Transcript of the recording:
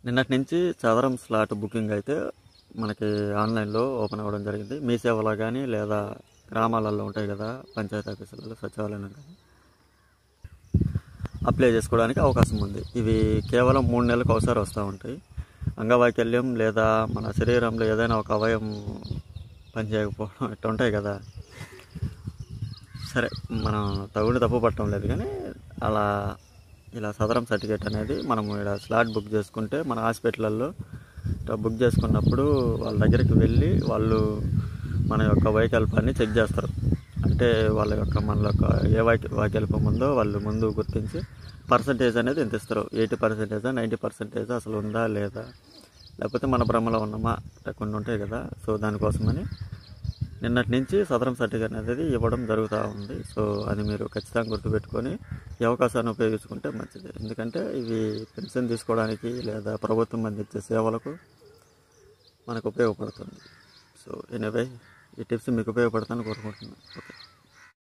నిన్నటి నుంచి చదరం స్లాట్ బుకింగ్ అయితే మనకి ఆన్లైన్లో ఓపెన్ అవ్వడం జరిగింది. మీ సేవలో కానీ లేదా గ్రామాలలో ఉంటాయి కదా పంచాయతీ ఆఫీసులలో, సచివాలయంలో కానీ అప్లై చేసుకోవడానికి అవకాశం ఉంది. ఇవి కేవలం 3 నెలలకు ఒకసారి వస్తూ ఉంటాయి. అంగవైకల్యం లేదా మన శరీరంలో ఏదైనా ఒక అవయవం పనిచేయకపోవడం ఇట్లా ఉంటాయి కదా. సరే, మనం తప్పు పట్టడం లేదు, కానీ అలా ఇలా సదరం సర్టిఫికేట్ అనేది మనము ఇక్కడ స్లాట్ బుక్ చేసుకుంటే మన హాస్పిటల్లో ఇట్లా బుక్ చేసుకున్నప్పుడు వాళ్ళ దగ్గరికి వెళ్ళి వాళ్ళు మన యొక్క వైకల్పాన్ని చెక్ చేస్తారు. అంటే వాళ్ళ యొక్క మన యొక్క ఏ వైకల్పం ఉందో వాళ్ళు ముందు గుర్తించి పర్సంటేజ్ అనేది ఎంత ఇస్తారు, 80%, 90% అసలు ఉందా లేదా, లేకపోతే మన భ్రమలో ఉన్నామా, కొన్ని ఉంటాయి కదా. సో దానికోసమని నిన్నటి నుంచి సదరం సర్టిఫికేట్ అనేది ఇవ్వడం జరుగుతూ ఉంది. సో అది మీరు ఖచ్చితంగా గుర్తుపెట్టుకొని ఈ అవకాశాన్ని ఉపయోగించుకుంటే మంచిది. ఎందుకంటే ఇవి పెన్షన్ తీసుకోవడానికి లేదా ప్రభుత్వం అందించే సేవలకు మనకు ఉపయోగపడుతుంది. సో ఎనీవే, ఈ టిప్స్ మీకు ఉపయోగపడతానని కోరుకుంటున్నాను. ఓకే.